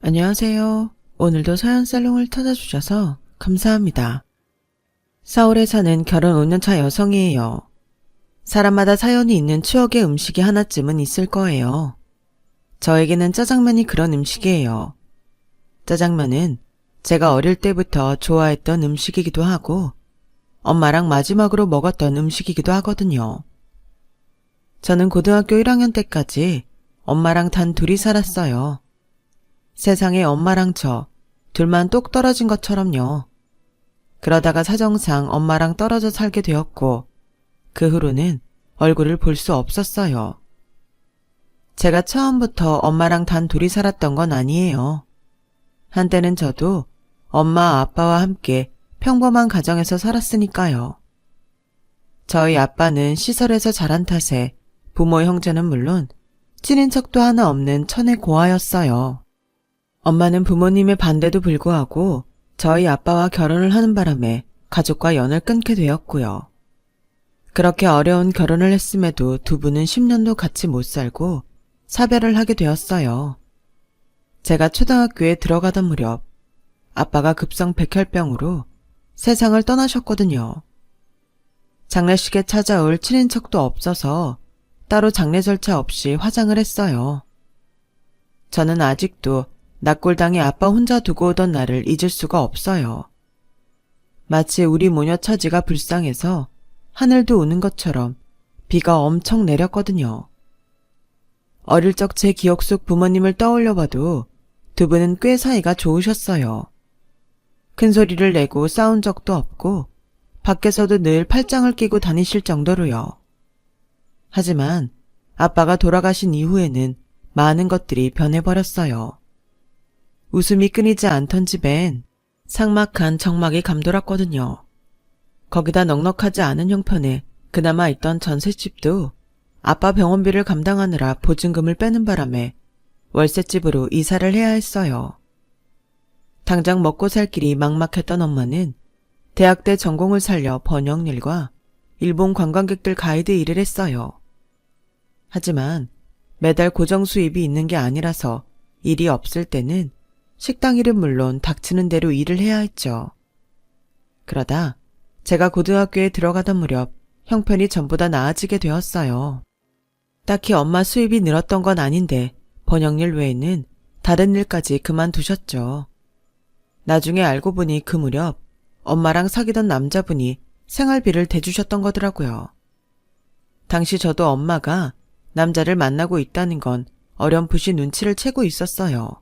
안녕하세요. 오늘도 사연살롱을 찾아주셔서 감사합니다. 서울에 사는 결혼 5년차 여성이에요. 사람마다 사연이 있는 추억의 음식이 하나쯤은 있을 거예요. 저에게는 짜장면이 그런 음식이에요. 짜장면은 제가 어릴 때부터 좋아했던 음식이기도 하고 엄마랑 마지막으로 먹었던 음식이기도 하거든요. 저는 고등학교 1학년 때까지 엄마랑 단 둘이 살았어요. 세상에 엄마랑 저 둘만 똑 떨어진 것처럼요. 그러다가 사정상 엄마랑 떨어져 살게 되었고 그 후로는 얼굴을 볼 수 없었어요. 제가 처음부터 엄마랑 단 둘이 살았던 건 아니에요. 한때는 저도 엄마 아빠와 함께 평범한 가정에서 살았으니까요. 저희 아빠는 시설에서 자란 탓에 부모 형제는 물론 친인척도 하나 없는 천의 고아였어요. 엄마는 부모님의 반대도 불구하고 저희 아빠와 결혼을 하는 바람에 가족과 연을 끊게 되었고요. 그렇게 어려운 결혼을 했음에도 두 분은 10년도 같이 못 살고 사별을 하게 되었어요. 제가 초등학교에 들어가던 무렵 아빠가 급성 백혈병으로 세상을 떠나셨거든요. 장례식에 찾아올 친인척도 없어서 따로 장례 절차 없이 화장을 했어요. 저는 아직도 낙골당에 아빠 혼자 두고 오던 날을 잊을 수가 없어요. 마치 우리 모녀 처지가 불쌍해서 하늘도 우는 것처럼 비가 엄청 내렸거든요. 어릴 적 제 기억 속 부모님을 떠올려봐도 두 분은 꽤 사이가 좋으셨어요. 큰 소리를 내고 싸운 적도 없고 밖에서도 늘 팔짱을 끼고 다니실 정도로요. 하지만 아빠가 돌아가신 이후에는 많은 것들이 변해버렸어요. 웃음이 끊이지 않던 집엔 삭막한 정막이 감돌았거든요. 거기다 넉넉하지 않은 형편에 그나마 있던 전셋집도 아빠 병원비를 감당하느라 보증금을 빼는 바람에 월세집으로 이사를 해야 했어요. 당장 먹고 살 길이 막막했던 엄마는 대학 때 전공을 살려 번역일과 일본 관광객들 가이드 일을 했어요. 하지만 매달 고정 수입이 있는 게 아니라서 일이 없을 때는 식당 일은 물론 닥치는 대로 일을 해야 했죠. 그러다 제가 고등학교에 들어가던 무렵 형편이 전보다 나아지게 되었어요. 딱히 엄마 수입이 늘었던 건 아닌데 번역일 외에는 다른 일까지 그만두셨죠. 나중에 알고 보니 그 무렵 엄마랑 사귀던 남자분이 생활비를 대주셨던 거더라고요. 당시 저도 엄마가 남자를 만나고 있다는 건 어렴풋이 눈치를 채고 있었어요.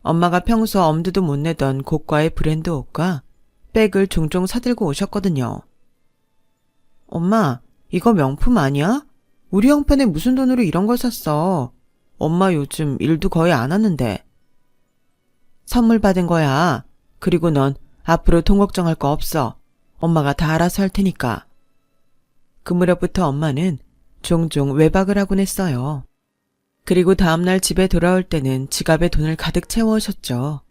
엄마가 평소 엄두도 못 내던 고가의 브랜드 옷과 백을 종종 사들고 오셨거든요. 엄마, 이거 명품 아니야? 우리 형편에 무슨 돈으로 이런 걸 샀어? 엄마 요즘 일도 거의 안 하는데. 선물 받은 거야. 그리고 넌 앞으로 돈 걱정할 거 없어. 엄마가 다 알아서 할 테니까. 그 무렵부터 엄마는 종종 외박을 하곤 했어요. 그리고 다음날 집에 돌아올 때는 지갑에 돈을 가득 채워오셨죠.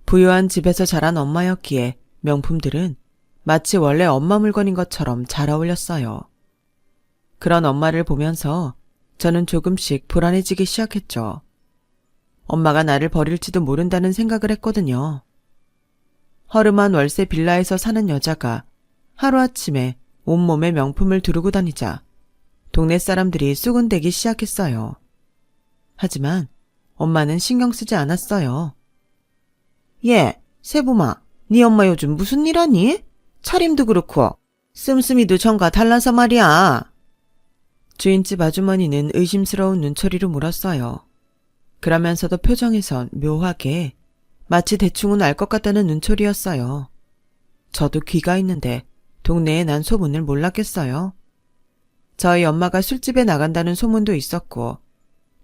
부유한 집에서 자란 엄마였기에 명품들은 마치 원래 엄마 물건인 것처럼 잘 어울렸어요. 그런 엄마를 보면서 저는 조금씩 불안해지기 시작했죠. 엄마가 나를 버릴지도 모른다는 생각을 했거든요. 허름한 월세 빌라에서 사는 여자가 하루아침에 온몸에 명품을 두르고 다니자 동네 사람들이 수군대기 시작했어요. 하지만 엄마는 신경 쓰지 않았어요. 예, 세부마, 네 엄마 요즘 무슨 일 하니? 차림도 그렇고 씀씀이도 전과 달라서 말이야. 주인집 아주머니는 의심스러운 눈초리로 물었어요. 그러면서도 표정에선 묘하게 마치 대충은 알 것 같다는 눈초리였어요. 저도 귀가 있는데 동네에 난 소문을 몰랐겠어요. 저희 엄마가 술집에 나간다는 소문도 있었고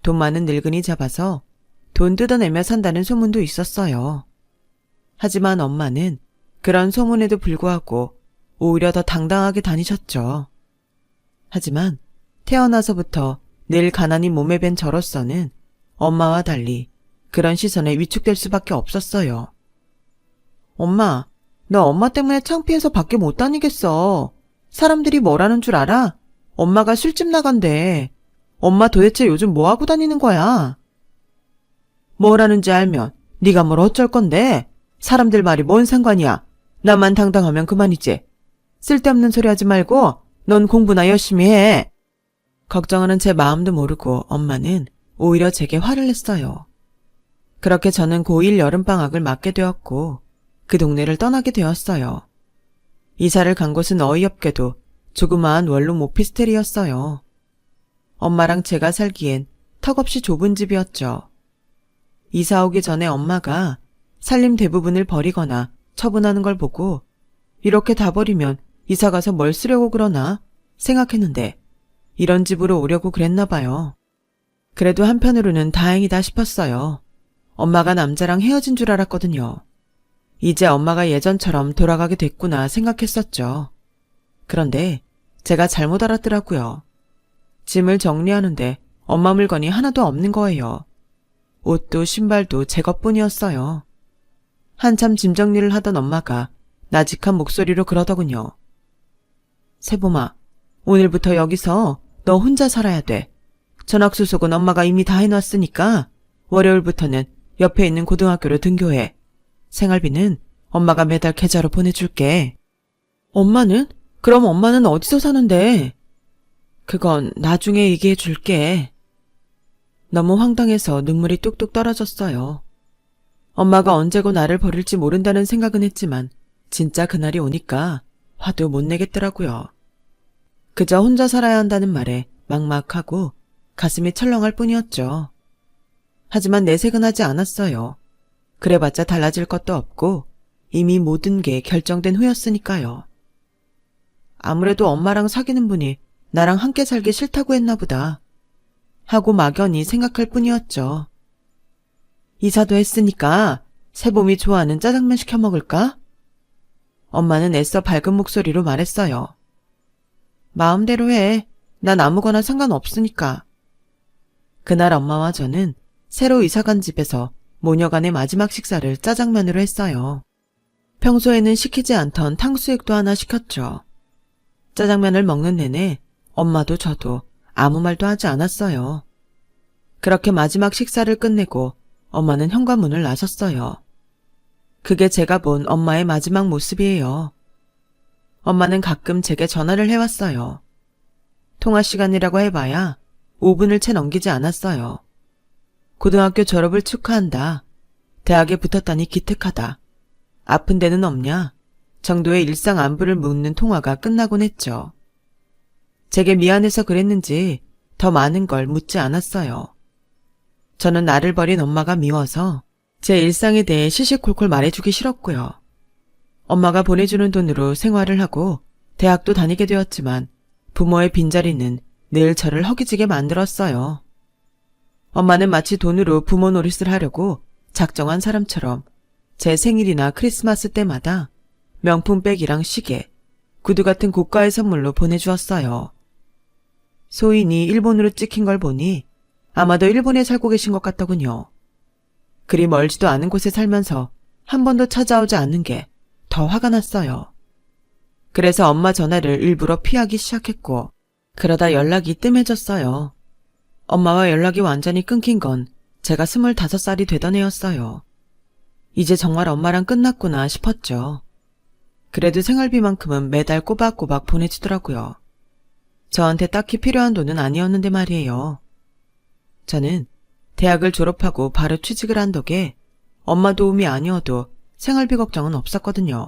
돈 많은 늙은이 잡아서 돈 뜯어내며 산다는 소문도 있었어요. 하지만 엄마는 그런 소문에도 불구하고 오히려 더 당당하게 다니셨죠. 하지만 태어나서부터 늘 가난히 몸에 밴 저로서는 엄마와 달리 그런 시선에 위축될 수밖에 없었어요. 엄마, 너 엄마 때문에 창피해서 밖에 못 다니겠어. 사람들이 뭐라는 줄 알아? 엄마가 술집 나간대. 엄마 도대체 요즘 뭐하고 다니는 거야? 뭐라는지 알면 네가 뭘 어쩔 건데? 사람들 말이 뭔 상관이야. 나만 당당하면 그만이지. 쓸데없는 소리 하지 말고 넌 공부나 열심히 해. 걱정하는 제 마음도 모르고 엄마는 오히려 제게 화를 냈어요. 그렇게 저는 고1 여름방학을 맞게 되었고 그 동네를 떠나게 되었어요. 이사를 간 곳은 어이없게도 조그마한 원룸 오피스텔이었어요. 엄마랑 제가 살기엔 턱없이 좁은 집이었죠. 이사 오기 전에 엄마가 살림 대부분을 버리거나 처분하는 걸 보고 이렇게 다 버리면 이사 가서 뭘 쓰려고 그러나 생각했는데 이런 집으로 오려고 그랬나 봐요. 그래도 한편으로는 다행이다 싶었어요. 엄마가 남자랑 헤어진 줄 알았거든요. 이제 엄마가 예전처럼 돌아가게 됐구나 생각했었죠. 그런데 제가 잘못 알았더라고요. 짐을 정리하는데 엄마 물건이 하나도 없는 거예요. 옷도 신발도 제 것뿐이었어요. 한참 짐 정리를 하던 엄마가 나직한 목소리로 그러더군요. 세봄아, 오늘부터 여기서 너 혼자 살아야 돼. 전학수속은 엄마가 이미 다 해놨으니까 월요일부터는 옆에 있는 고등학교로 등교해. 생활비는 엄마가 매달 계좌로 보내줄게. 엄마는? 그럼 엄마는 어디서 사는데? 그건 나중에 얘기해 줄게. 너무 황당해서 눈물이 뚝뚝 떨어졌어요. 엄마가 언제고 나를 버릴지 모른다는 생각은 했지만 진짜 그날이 오니까 화도 못 내겠더라고요. 그저 혼자 살아야 한다는 말에 막막하고 가슴이 철렁할 뿐이었죠. 하지만 내색은 하지 않았어요. 그래봤자 달라질 것도 없고 이미 모든 게 결정된 후였으니까요. 아무래도 엄마랑 사귀는 분이 나랑 함께 살기 싫다고 했나 보다 하고 막연히 생각할 뿐이었죠. 이사도 했으니까 세봄이 좋아하는 짜장면 시켜 먹을까? 엄마는 애써 밝은 목소리로 말했어요. 마음대로 해. 난 아무거나 상관없으니까. 그날 엄마와 저는 새로 이사간 집에서 모녀간의 마지막 식사를 짜장면으로 했어요. 평소에는 시키지 않던 탕수육도 하나 시켰죠. 짜장면을 먹는 내내 엄마도 저도 아무 말도 하지 않았어요. 그렇게 마지막 식사를 끝내고 엄마는 현관문을 나섰어요. 그게 제가 본 엄마의 마지막 모습이에요. 엄마는 가끔 제게 전화를 해왔어요. 통화 시간이라고 해봐야 5분을 채 넘기지 않았어요. 고등학교 졸업을 축하한다. 대학에 붙었다니 기특하다. 아픈 데는 없냐? 정도의 일상 안부를 묻는 통화가 끝나곤 했죠. 제게 미안해서 그랬는지 더 많은 걸 묻지 않았어요. 저는 나를 버린 엄마가 미워서 제 일상에 대해 시시콜콜 말해주기 싫었고요. 엄마가 보내주는 돈으로 생활을 하고 대학도 다니게 되었지만 부모의 빈자리는 늘 저를 허기지게 만들었어요. 엄마는 마치 돈으로 부모 노릇을 하려고 작정한 사람처럼 제 생일이나 크리스마스 때마다 명품 백이랑 시계, 구두 같은 고가의 선물로 보내주었어요. 소인이 일본으로 찍힌 걸 보니 아마도 일본에 살고 계신 것 같더군요. 그리 멀지도 않은 곳에 살면서 한 번도 찾아오지 않는 게 더 화가 났어요. 그래서 엄마 전화를 일부러 피하기 시작했고 그러다 연락이 뜸해졌어요. 엄마와 연락이 완전히 끊긴 건 제가 25살이 되던 해였어요. 이제 정말 엄마랑 끝났구나 싶었죠. 그래도 생활비만큼은 매달 꼬박꼬박 보내주더라고요. 저한테 딱히 필요한 돈은 아니었는데 말이에요. 저는 대학을 졸업하고 바로 취직을 한 덕에 엄마 도움이 아니어도 생활비 걱정은 없었거든요.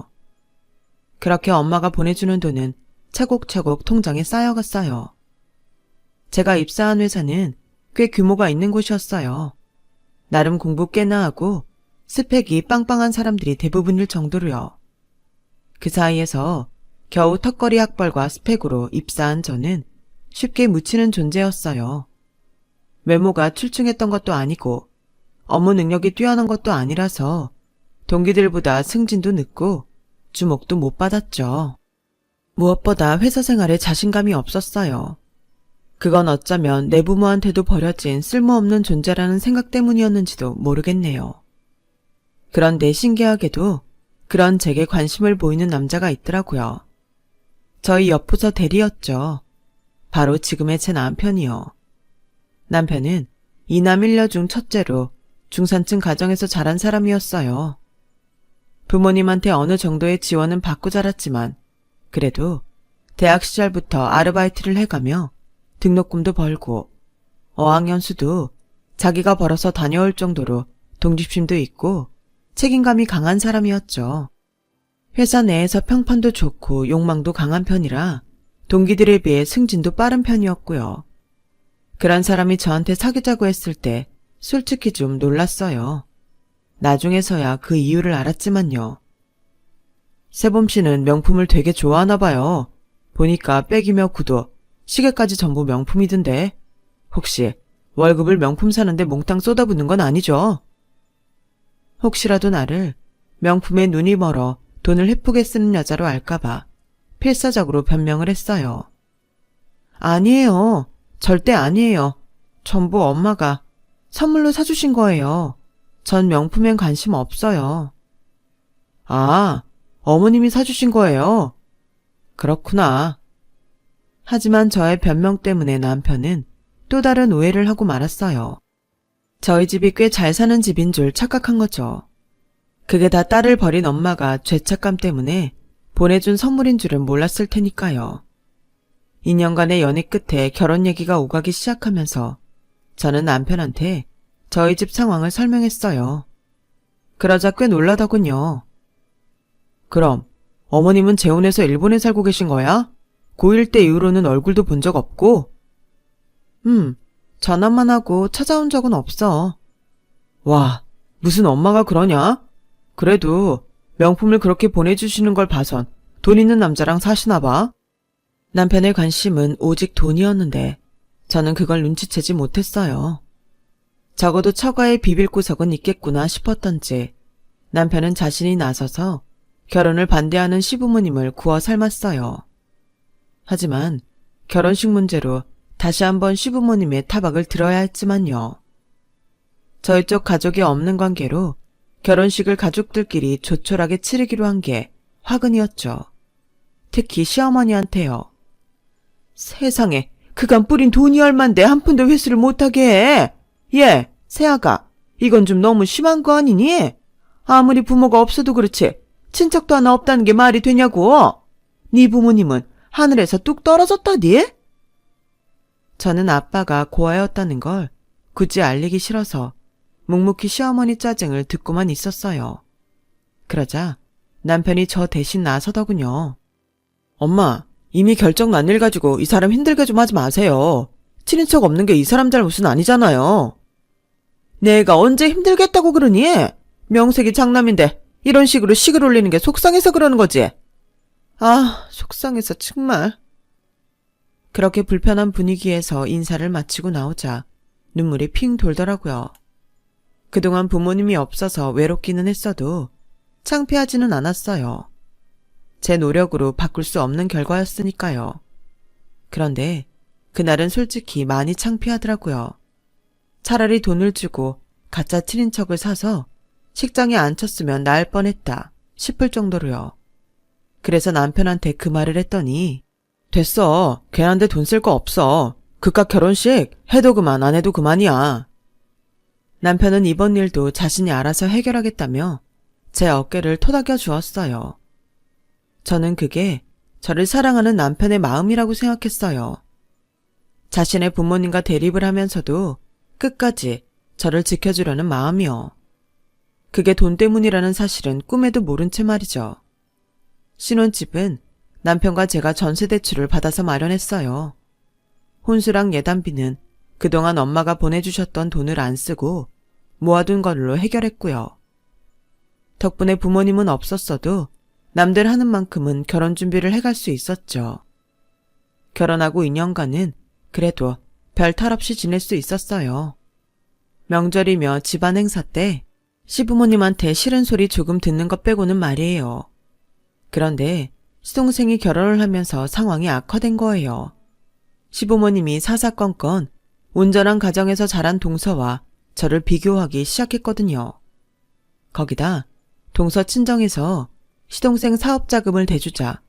그렇게 엄마가 보내주는 돈은 차곡차곡 통장에 쌓여갔어요. 제가 입사한 회사는 꽤 규모가 있는 곳이었어요. 나름 공부 꽤나 하고 스펙이 빵빵한 사람들이 대부분일 정도로요. 그 사이에서 겨우 턱걸이 학벌과 스펙으로 입사한 저는 쉽게 묻히는 존재였어요. 외모가 출중했던 것도 아니고 업무 능력이 뛰어난 것도 아니라서 동기들보다 승진도 늦고 주목도 못 받았죠. 무엇보다 회사 생활에 자신감이 없었어요. 그건 어쩌면 내 부모한테도 버려진 쓸모없는 존재라는 생각 때문이었는지도 모르겠네요. 그런데 신기하게도 그런 제게 관심을 보이는 남자가 있더라고요. 저희 옆부서 대리였죠. 바로 지금의 제 남편이요. 남편은 이남 1녀 중 첫째로 중산층 가정에서 자란 사람이었어요. 부모님한테 어느 정도의 지원은 받고 자랐지만 그래도 대학 시절부터 아르바이트를 해가며 등록금도 벌고 어학연수도 자기가 벌어서 다녀올 정도로 동집심도 있고 책임감이 강한 사람이었죠. 회사 내에서 평판도 좋고 욕망도 강한 편이라 동기들에 비해 승진도 빠른 편이었고요. 그런 사람이 저한테 사귀자고 했을 때 솔직히 좀 놀랐어요. 나중에서야 그 이유를 알았지만요. 세범 씨는 명품을 되게 좋아하나 봐요. 보니까 백이며 구두, 시계까지 전부 명품이던데 혹시 월급을 명품 사는데 몽땅 쏟아붓는 건 아니죠? 혹시라도 나를 명품에 눈이 멀어 돈을 헤프게 쓰는 여자로 알까봐 필사적으로 변명을 했어요. 아니에요. 절대 아니에요. 전부 엄마가 선물로 사주신 거예요. 전 명품엔 관심 없어요. 아, 어머님이 사주신 거예요? 그렇구나. 하지만 저의 변명 때문에 남편은 또 다른 오해를 하고 말았어요. 저희 집이 꽤 잘 사는 집인 줄 착각한 거죠. 그게 다 딸을 버린 엄마가 죄책감 때문에 보내준 선물인 줄은 몰랐을 테니까요. 2년간의 연애 끝에 결혼 얘기가 오가기 시작하면서 저는 남편한테 저희 집 상황을 설명했어요. 그러자 꽤 놀라더군요. 그럼 어머님은 재혼해서 일본에 살고 계신 거야? 고1 때 이후로는 얼굴도 본 적 없고? 전화만 하고 찾아온 적은 없어. 와, 무슨 엄마가 그러냐? 그래도 명품을 그렇게 보내주시는 걸 봐선 돈 있는 남자랑 사시나 봐. 남편의 관심은 오직 돈이었는데 저는 그걸 눈치채지 못했어요. 적어도 처가에 비빌 구석은 있겠구나 싶었던지 남편은 자신이 나서서 결혼을 반대하는 시부모님을 구워 삶았어요. 하지만 결혼식 문제로 다시 한번 시부모님의 타박을 들어야 했지만요. 저희 쪽 가족이 없는 관계로 결혼식을 가족들끼리 조촐하게 치르기로 한 게 화근이었죠. 특히 시어머니한테요. 세상에, 그간 뿌린 돈이 얼만데 한 푼도 회수를 못하게 해. 예, 새아가, 이건 좀 너무 심한 거 아니니? 아무리 부모가 없어도 그렇지 친척도 하나 없다는 게 말이 되냐고. 네 부모님은 하늘에서 뚝 떨어졌다디? 저는 아빠가 고아였다는 걸 굳이 알리기 싫어서 묵묵히 시어머니 짜증을 듣고만 있었어요. 그러자 남편이 저 대신 나서더군요. 엄마, 이미 결정 난 일 가지고 이 사람 힘들게 좀 하지 마세요. 친인척 없는 게 이 사람 잘못은 아니잖아요. 내가 언제 힘들겠다고 그러니? 명색이 장남인데 이런 식으로 식을 올리는 게 속상해서 그러는 거지. 아, 속상해서 정말. 그렇게 불편한 분위기에서 인사를 마치고 나오자 눈물이 핑 돌더라고요. 그동안 부모님이 없어서 외롭기는 했어도 창피하지는 않았어요. 제 노력으로 바꿀 수 없는 결과였으니까요. 그런데 그날은 솔직히 많이 창피하더라고요. 차라리 돈을 주고 가짜 친인척을 사서 식장에 앉혔으면 나을 뻔했다 싶을 정도로요. 그래서 남편한테 그 말을 했더니 됐어. 걔한테 돈 쓸 거 없어. 그깟 결혼식 해도 그만 안 해도 그만이야. 남편은 이번 일도 자신이 알아서 해결하겠다며 제 어깨를 토닥여 주었어요. 저는 그게 저를 사랑하는 남편의 마음이라고 생각했어요. 자신의 부모님과 대립을 하면서도 끝까지 저를 지켜주려는 마음이요. 그게 돈 때문이라는 사실은 꿈에도 모른 채 말이죠. 신혼집은 남편과 제가 전세 대출을 받아서 마련했어요. 혼수랑 예단비는 그동안 엄마가 보내주셨던 돈을 안 쓰고 모아둔 걸로 해결했고요. 덕분에 부모님은 없었어도 남들 하는 만큼은 결혼 준비를 해갈 수 있었죠. 결혼하고 2년간은 그래도 별 탈 없이 지낼 수 있었어요. 명절이며 집안 행사 때 시부모님한테 싫은 소리 조금 듣는 것 빼고는 말이에요. 그런데 시동생이 결혼을 하면서 상황이 악화된 거예요. 시부모님이 사사건건 온전한 가정에서 자란 동서와 저를 비교하기 시작했거든요. 거기다 동서 친정에서 시동생 사업자금을 대주자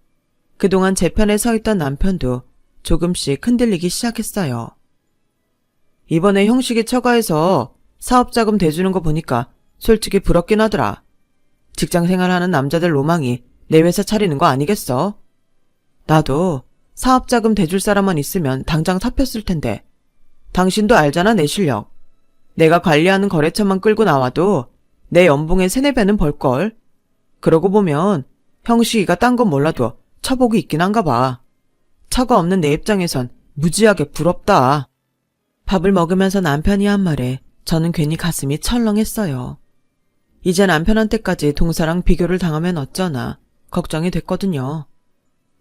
그동안 제 편에 서 있던 남편도 조금씩 흔들리기 시작했어요. 이번에 형식이 처가해서 사업자금 대주는 거 보니까 솔직히 부럽긴 하더라. 직장생활하는 남자들 로망이 내 회사 차리는 거 아니겠어? 나도 사업자금 대줄 사람만 있으면 당장 사표쓸 텐데. 당신도 알잖아, 내 실력. 내가 관리하는 거래처만 끌고 나와도 내 연봉의 3-4배는 벌걸. 그러고 보면 형식이가 딴 건 몰라도 처복이 있긴 한가 봐. 처가 없는 내 입장에선 무지하게 부럽다. 밥을 먹으면서 남편이 한 말에 저는 괜히 가슴이 철렁했어요. 이제 남편한테까지 동서랑 비교를 당하면 어쩌나 걱정이 됐거든요.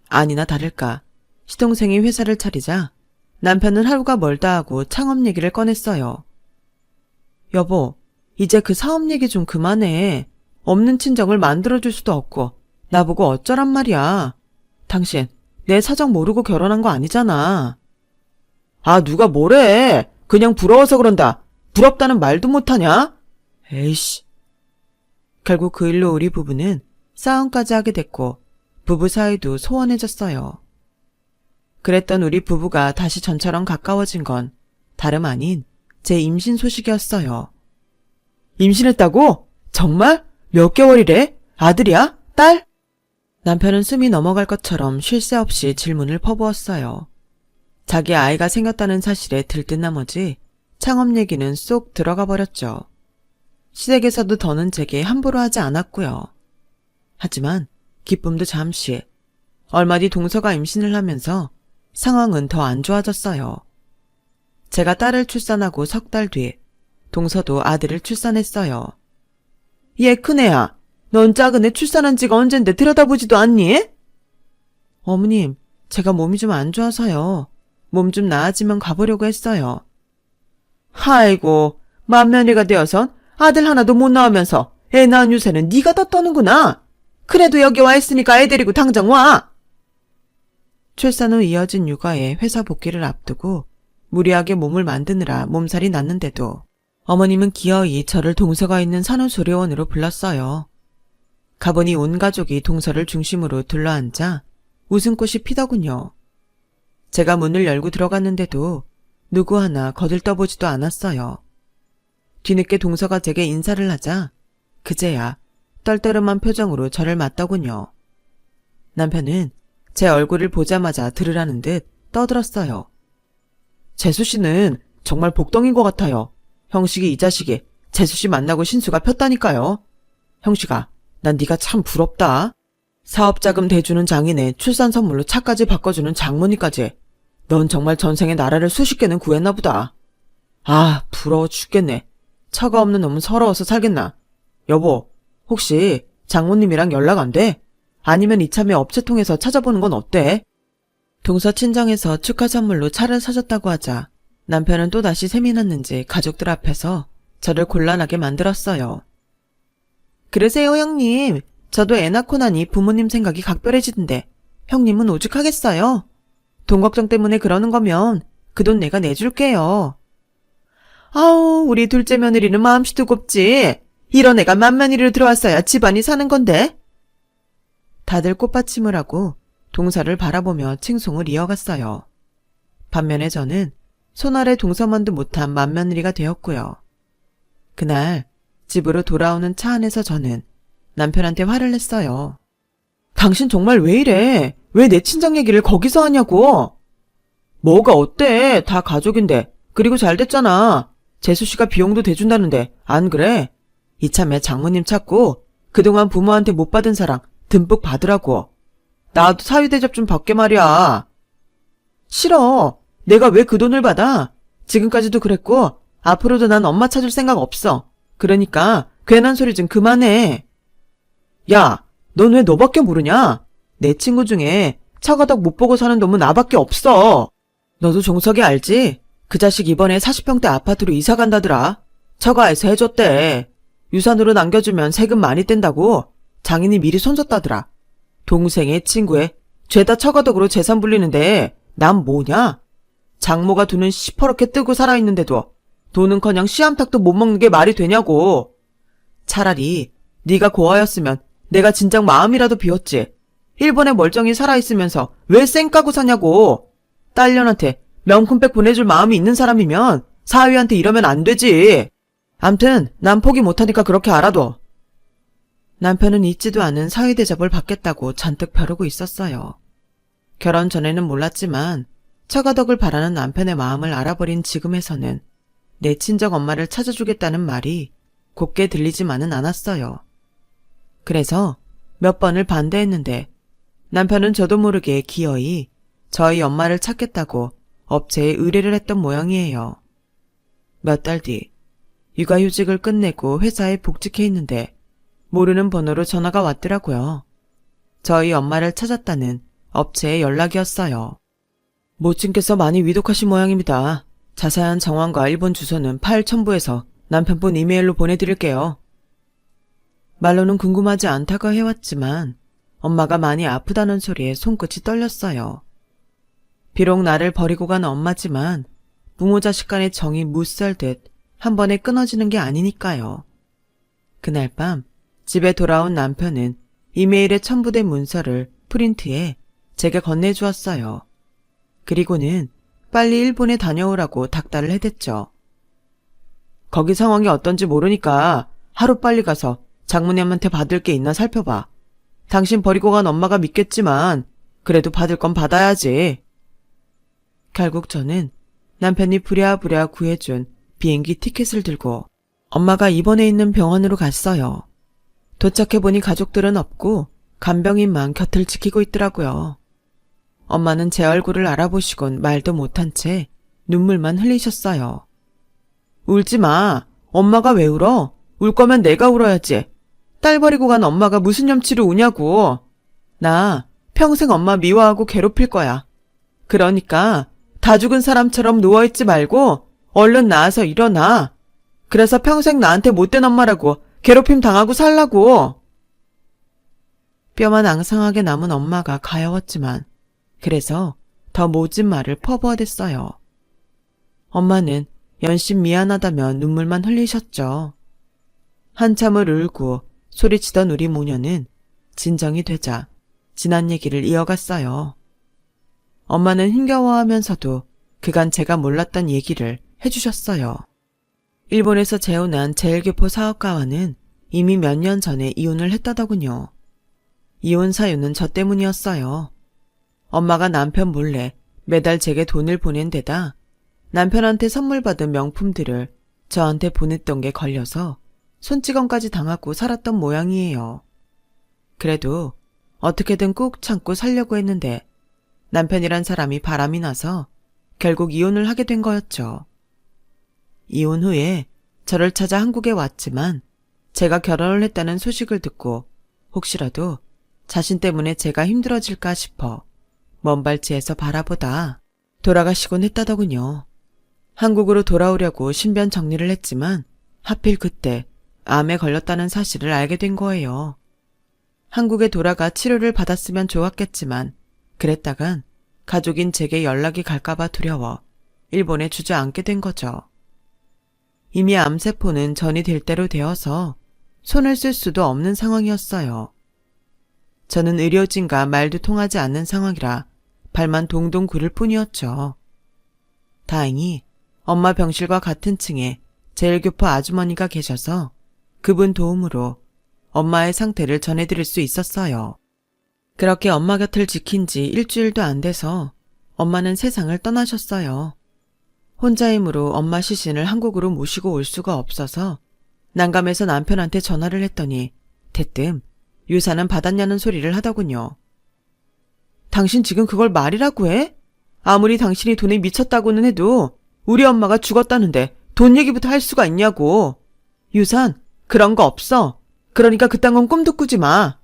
아니나 다를까 시동생이 회사를 차리자 남편은 하루가 멀다 하고 창업 얘기를 꺼냈어요. 여보, 이제 그 사업 얘기 좀 그만해. 없는 친정을 만들어줄 수도 없고 나보고 어쩌란 말이야. 당신 내 사정 모르고 결혼한 거 아니잖아. 아, 누가 뭐래. 그냥 부러워서 그런다. 부럽다는 말도 못하냐? 에이씨. 결국 그 일로 우리 부부는 싸움까지 하게 됐고 부부 사이도 소원해졌어요. 그랬던 우리 부부가 다시 전처럼 가까워진 건 다름 아닌 제 임신 소식이었어요. 임신했다고? 정말? 몇 개월이래? 아들이야? 딸? 남편은 숨이 넘어갈 것처럼 쉴 새 없이 질문을 퍼부었어요. 자기 아이가 생겼다는 사실에 들뜬 나머지 창업 얘기는 쏙 들어가 버렸죠. 시댁에서도 더는 제게 함부로 하지 않았고요. 하지만 기쁨도 잠시. 얼마 뒤 동서가 임신을 하면서 상황은 더 안 좋아졌어요. 제가 딸을 출산하고 3달 뒤 동서도 아들을 출산했어요. 얘 큰애야, 넌 작은 애 출산한 지가 언젠데 들여다보지도 않니? 어머님, 제가 몸이 좀 안 좋아서요. 몸 좀 나아지면 가보려고 했어요. 아이고, 맏며느리가 되어선 아들 하나도 못 낳으면서 애 낳은 유세는 네가 다 떠는구나. 그래도 여기 와 있으니까 애 데리고 당장 와. 출산 후 이어진 육아에 회사 복귀를 앞두고 무리하게 몸을 만드느라 몸살이 났는데도 어머님은 기어이 저를 동서가 있는 산후조리원으로 불렀어요. 가보니 온 가족이 동서를 중심으로 둘러앉아 웃음꽃이 피더군요. 제가 문을 열고 들어갔는데도 누구 하나 거들떠보지도 않았어요. 뒤늦게 동서가 제게 인사를 하자 그제야 떨떠름한 표정으로 저를 맞더군요. 남편은 제 얼굴을 보자마자 들으라는 듯 떠들었어요. 재수씨는 정말 복덩인 것 같아요. 형식이 이 자식이 재수씨 만나고 신수가 폈다니까요. 형식아, 난 네가 참 부럽다. 사업자금 대주는 장인에 출산 선물로 차까지 바꿔주는 장모님까지. 넌 정말 전생에 나라를 수십 개는 구했나 보다. 아, 부러워 죽겠네. 처가 없는 놈은 서러워서 살겠나. 여보, 혹시 장모님이랑 연락 안 돼? 아니면 이참에 업체 통해서 찾아보는 건 어때? 동서 친정에서 축하 선물로 차를 사줬다고 하자 남편은 또다시 셈이 났는지 가족들 앞에서 저를 곤란하게 만들었어요. 그러세요, 형님. 저도 애 낳고 나니 부모님 생각이 각별해지던데 형님은 오죽하겠어요? 돈 걱정 때문에 그러는 거면 그 돈 내가 내줄게요. 아우, 우리 둘째 며느리는 마음씨 두껍지. 이런 애가 맏며느리로 들어왔어야 집안이 사는 건데. 다들 꽃받침을 하고 동서를 바라보며 칭송을 이어갔어요. 반면에 저는 손아래 동서만도 못한 맏며느리가 되었고요. 그날 집으로 돌아오는 차 안에서 저는 남편한테 화를 냈어요. 당신 정말 왜 이래? 왜 내 친정 얘기를 거기서 하냐고? 뭐가 어때? 다 가족인데. 그리고 잘 됐잖아. 재수씨가 비용도 대준다는데 안 그래? 이참에 장모님 찾고 그동안 부모한테 못 받은 사랑 듬뿍 받으라고. 나도 사위대접 좀 받게 말이야. 싫어. 내가 왜 그 돈을 받아? 지금까지도 그랬고 앞으로도 난 엄마 찾을 생각 없어. 그러니까 괜한 소리 좀 그만해. 야, 넌 왜 너밖에 모르냐? 내 친구 중에 처가덕 못 보고 사는 놈은 나밖에 없어. 너도 종석이 알지? 그 자식 이번에 40평대 아파트로 이사 간다더라. 처가에서 해줬대. 유산으로 남겨주면 세금 많이 뗀다고 장인이 미리 손줬다더라. 동생의 친구의 죄다 처가덕으로 재산 불리는데 난 뭐냐? 장모가 두는 시퍼렇게 뜨고 살아있는데도 돈은커녕 씨암탉도 못 먹는 게 말이 되냐고. 차라리 네가 고아였으면 내가 진작 마음이라도 비웠지. 일본에 멀쩡히 살아있으면서 왜 쌩 까고 사냐고. 딸년한테 명품백 보내줄 마음이 있는 사람이면 사위한테 이러면 안 되지. 암튼 난 포기 못하니까 그렇게 알아둬. 남편은 잊지도 않은 사위 대접을 받겠다고 잔뜩 벼르고 있었어요. 결혼 전에는 몰랐지만 처가덕을 바라는 남편의 마음을 알아버린 지금에서는 내 친정 엄마를 찾아주겠다는 말이 곱게 들리지만은 않았어요. 그래서 몇 번을 반대했는데 남편은 저도 모르게 기어이 저희 엄마를 찾겠다고 업체에 의뢰를 했던 모양이에요. 몇 달 뒤 육아휴직을 끝내고 회사에 복직해 있는데 모르는 번호로 전화가 왔더라고요. 저희 엄마를 찾았다는 업체의 연락이었어요. 모친께서 많이 위독하신 모양입니다. 자세한 정황과 일본 주소는 파일 첨부해서 남편분 이메일로 보내드릴게요. 말로는 궁금하지 않다고 해왔지만 엄마가 많이 아프다는 소리에 손끝이 떨렸어요. 비록 나를 버리고 간 엄마지만 부모 자식 간의 정이 무썰듯 한 번에 끊어지는 게 아니니까요. 그날 밤 집에 돌아온 남편은 이메일에 첨부된 문서를 프린트해 제게 건네주었어요. 그리고는 빨리 일본에 다녀오라고 닥달을 해댔죠. 거기 상황이 어떤지 모르니까 하루빨리 가서 장모님한테 받을 게 있나 살펴봐. 당신 버리고 간 엄마가 믿겠지만 그래도 받을 건 받아야지. 결국 저는 남편이 부랴부랴 구해준 비행기 티켓을 들고 엄마가 입원해 있는 병원으로 갔어요. 도착해보니 가족들은 없고 간병인만 곁을 지키고 있더라고요. 엄마는 제 얼굴을 알아보시곤 말도 못한 채 눈물만 흘리셨어요. 울지 마. 엄마가 왜 울어? 울 거면 내가 울어야지. 딸 버리고 간 엄마가 무슨 염치로 우냐고. 나 평생 엄마 미워하고 괴롭힐 거야. 그러니까 다 죽은 사람처럼 누워있지 말고 얼른 나와서 일어나. 그래서 평생 나한테 못된 엄마라고 괴롭힘 당하고 살라고. 뼈만 앙상하게 남은 엄마가 가여웠지만 그래서 더 모진 말을 퍼부어댔어요. 엄마는 연신 미안하다며 눈물만 흘리셨죠. 한참을 울고 소리치던 우리 모녀는 진정이 되자 지난 얘기를 이어갔어요. 엄마는 힘겨워하면서도 그간 제가 몰랐던 얘기를 해주셨어요. 일본에서 재혼한 제일교포 사업가와는 이미 몇 년 전에 이혼을 했다더군요. 이혼 사유는 저 때문이었어요. 엄마가 남편 몰래 매달 제게 돈을 보낸 데다 남편한테 선물 받은 명품들을 저한테 보냈던 게 걸려서 손찌검까지 당하고 살았던 모양이에요. 그래도 어떻게든 꾹 참고 살려고 했는데 남편이란 사람이 바람이 나서 결국 이혼을 하게 된 거였죠. 이혼 후에 저를 찾아 한국에 왔지만 제가 결혼을 했다는 소식을 듣고 혹시라도 자신 때문에 제가 힘들어질까 싶어 먼발치에서 바라보다 돌아가시곤 했다더군요. 한국으로 돌아오려고 신변 정리를 했지만 하필 그때 암에 걸렸다는 사실을 알게 된 거예요. 한국에 돌아가 치료를 받았으면 좋았겠지만 그랬다간 가족인 제게 연락이 갈까봐 두려워 일본에 주저앉게 된 거죠. 이미 암세포는 전이 될 대로 되어서 손을 쓸 수도 없는 상황이었어요. 저는 의료진과 말도 통하지 않는 상황이라 발만 동동 구를 뿐이었죠. 다행히 엄마 병실과 같은 층에 제일교포 아주머니가 계셔서 그분 도움으로 엄마의 상태를 전해드릴 수 있었어요. 그렇게 엄마 곁을 지킨 지 일주일도 안 돼서 엄마는 세상을 떠나셨어요. 혼자이므로 엄마 시신을 한국으로 모시고 올 수가 없어서 난감해서 남편한테 전화를 했더니 대뜸 유산은 받았냐는 소리를 하더군요. 당신 지금 그걸 말이라고 해? 아무리 당신이 돈에 미쳤다고는 해도 우리 엄마가 죽었다는데 돈 얘기부터 할 수가 있냐고. 유산 그런 거 없어. 그러니까 그딴 건 꿈도 꾸지 마.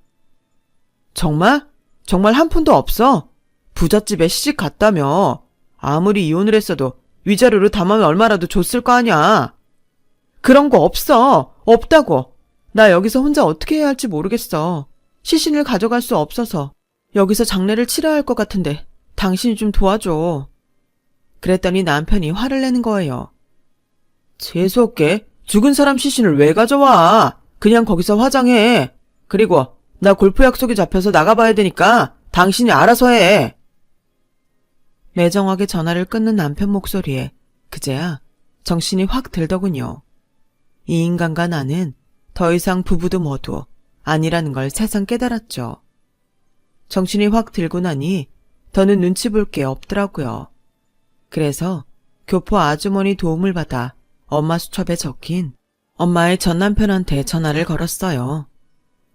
정말? 정말 한 푼도 없어? 부잣집에 시집 갔다며. 아무리 이혼을 했어도 위자료로 담으면 얼마라도 줬을 거 아냐. 그런 거 없어. 없다고. 나 여기서 혼자 어떻게 해야 할지 모르겠어. 시신을 가져갈 수 없어서 여기서 장례를 치러야 할 것 같은데 당신이 좀 도와줘. 그랬더니 남편이 화를 내는 거예요. 재수없게 죽은 사람 시신을 왜 가져와? 그냥 거기서 화장해. 그리고 나 골프 약속이 잡혀서 나가봐야 되니까 당신이 알아서 해. 매정하게 전화를 끊는 남편 목소리에 그제야 정신이 확 들더군요. 이 인간과 나는 더 이상 부부도 뭐도 아니라는 걸 새삼 깨달았죠. 정신이 확 들고 나니 더는 눈치 볼 게 없더라고요. 그래서 교포 아주머니 도움을 받아 엄마 수첩에 적힌 엄마의 전 남편한테 전화를 걸었어요.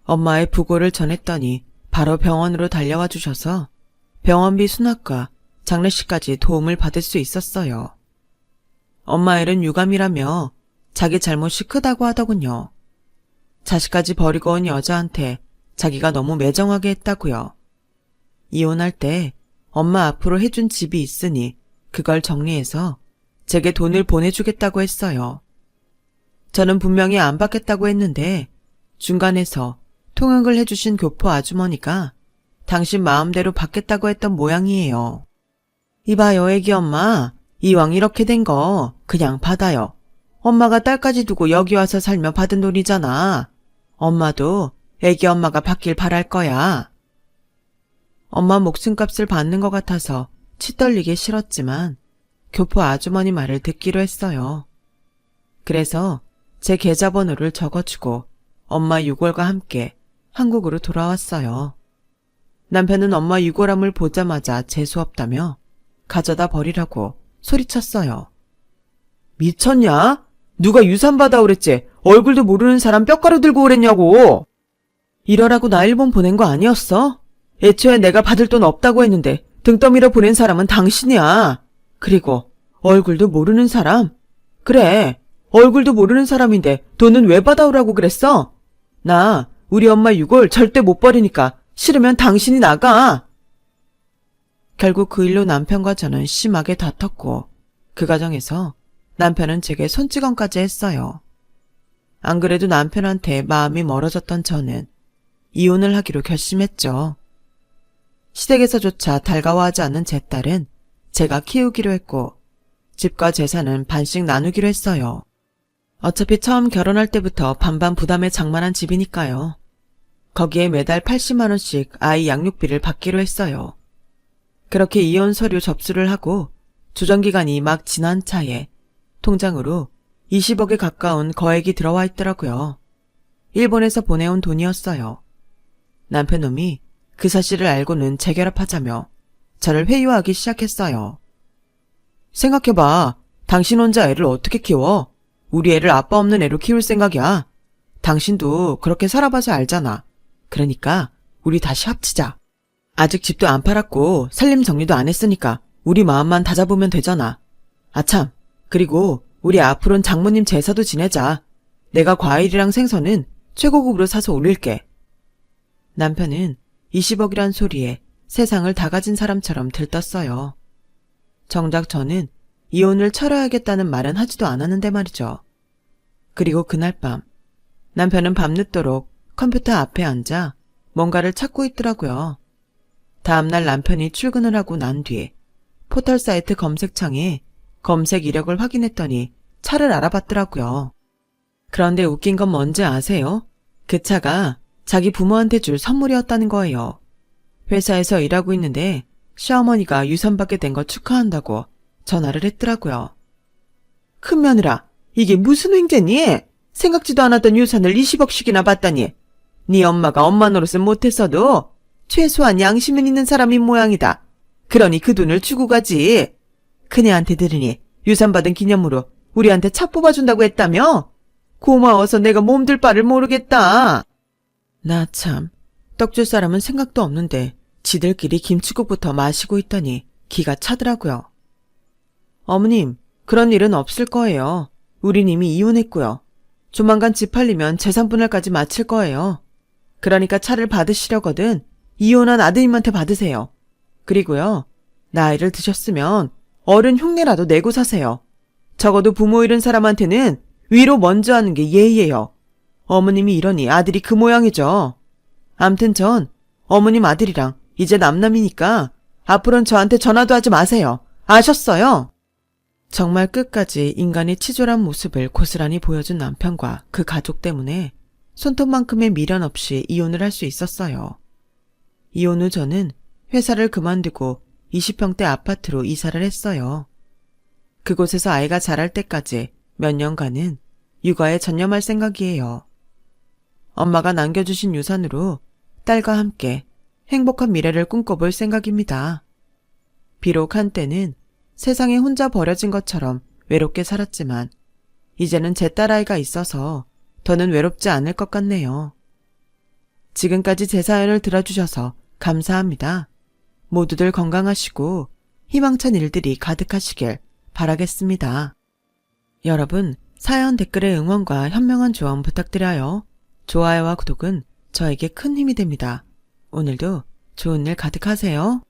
엄마의 부고를 전했더니 바로 병원으로 달려와 주셔서 병원비 수납과 장례식까지 도움을 받을 수 있었어요. 엄마 일은 유감이라며 자기 잘못이 크다고 하더군요. 자식까지 버리고 온 여자한테 자기가 너무 매정하게 했다고요. 이혼할 때 엄마 앞으로 해준 집이 있으니 그걸 정리해서 제게 돈을 보내주겠다고 했어요. 저는 분명히 안 받겠다고 했는데 중간에서 통역을 해주신 교포 아주머니가 당신 마음대로 받겠다고 했던 모양이에요. 이봐요, 애기 엄마. 이왕 이렇게 된 거 그냥 받아요. 엄마가 딸까지 두고 여기 와서 살며 받은 돈이잖아. 엄마도 애기 엄마가 받길 바랄 거야. 엄마 목숨값을 받는 것 같아서 치떨리기 싫었지만 교포 아주머니 말을 듣기로 했어요. 그래서 제 계좌번호를 적어주고 엄마 유골과 함께 한국으로 돌아왔어요. 남편은 엄마 유골함을 보자마자 재수없다며 가져다 버리라고 소리쳤어요. 미쳤냐? 누가 유산 받아 오랬지? 얼굴도 모르는 사람 뼈가루 들고 오랬냐고. 이러라고 나 일본 보낸 거 아니었어? 애초에 내가 받을 돈 없다고 했는데 등 떠밀어 보낸 사람은 당신이야. 그리고 얼굴도 모르는 사람? 그래, 얼굴도 모르는 사람인데 돈은 왜 받아오라고 그랬어? 나 우리 엄마 유골 절대 못 버리니까 싫으면 당신이 나가. 결국 그 일로 남편과 저는 심하게 다퉜고 그 과정에서 남편은 제게 손찌검까지 했어요. 안 그래도 남편한테 마음이 멀어졌던 저는 이혼을 하기로 결심했죠. 시댁에서조차 달가워하지 않는 제 딸은 제가 키우기로 했고 집과 재산은 반씩 나누기로 했어요. 어차피 처음 결혼할 때부터 반반 부담에 장만한 집이니까요. 거기에 매달 80만 원씩 아이 양육비를 받기로 했어요. 그렇게 이혼 서류 접수를 하고 조정기간이 막 지난 차에 통장으로 20억에 가까운 거액이 들어와 있더라고요. 일본에서 보내온 돈이었어요. 남편놈이 그 사실을 알고는 재결합하자며 저를 회유하기 시작했어요. 생각해봐. 당신 혼자 애를 어떻게 키워? 우리 애를 아빠 없는 애로 키울 생각이야. 당신도 그렇게 살아봐서 알잖아. 그러니까 우리 다시 합치자. 아직 집도 안 팔았고 살림 정리도 안 했으니까 우리 마음만 다잡으면 되잖아. 아참, 그리고 우리 앞으로는 장모님 제사도 지내자. 내가 과일이랑 생선은 최고급으로 사서 올릴게. 남편은 20억이란 소리에 세상을 다 가진 사람처럼 들떴어요. 정작 저는 이혼을 철회하겠다는 말은 하지도 않았는데 말이죠. 그리고 그날 밤 남편은 밤늦도록 컴퓨터 앞에 앉아 뭔가를 찾고 있더라고요. 다음날 남편이 출근을 하고 난 뒤 포털 사이트 검색창에 검색 이력을 확인했더니 차를 알아봤더라고요. 그런데 웃긴 건 뭔지 아세요? 그 차가 자기 부모한테 줄 선물이었다는 거예요. 회사에서 일하고 있는데 시어머니가 유산받게 된 거 축하한다고 전화를 했더라고요. 큰 며느라, 이게 무슨 횡재니? 생각지도 않았던 유산을 20억씩이나 받다니. 네 엄마가 엄마 노릇은 못했어도 최소한 양심은 있는 사람인 모양이다. 그러니 그 돈을 주고 가지. 그녀한테 들으니 유산받은 기념으로 우리한테 차 뽑아준다고 했다며? 고마워서 내가 몸둘 바를 모르겠다. 나 참, 떡 줄 사람은 생각도 없는데 지들끼리 김치국부터 마시고 있더니 기가 차더라고요. 어머님, 그런 일은 없을 거예요. 우린 이미 이혼했고요. 조만간 집 팔리면 재산 분할까지 마칠 거예요. 그러니까 차를 받으시려거든 이혼한 아드님한테 받으세요. 그리고요, 나이를 드셨으면 어른 흉내라도 내고 사세요. 적어도 부모 잃은 사람한테는 위로 먼저 하는 게 예의예요. 어머님이 이러니 아들이 그 모양이죠. 암튼 전 어머님 아들이랑 이제 남남이니까 앞으로는 저한테 전화도 하지 마세요. 아셨어요? 정말 끝까지 인간의 치졸한 모습을 고스란히 보여준 남편과 그 가족 때문에 손톱만큼의 미련 없이 이혼을 할 수 있었어요. 이혼 후 저는 회사를 그만두고 20평대 아파트로 이사를 했어요. 그곳에서 아이가 자랄 때까지 몇 년간은 육아에 전념할 생각이에요. 엄마가 남겨주신 유산으로 딸과 함께 행복한 미래를 꿈꿔볼 생각입니다. 비록 한때는 세상에 혼자 버려진 것처럼 외롭게 살았지만 이제는 제 딸아이가 있어서 더는 외롭지 않을 것 같네요. 지금까지 제 사연을 들어주셔서 감사합니다. 모두들 건강하시고 희망찬 일들이 가득하시길 바라겠습니다. 여러분, 사연 댓글에 응원과 현명한 조언 부탁드려요. 좋아요와 구독은 저에게 큰 힘이 됩니다. 오늘도 좋은 일 가득하세요.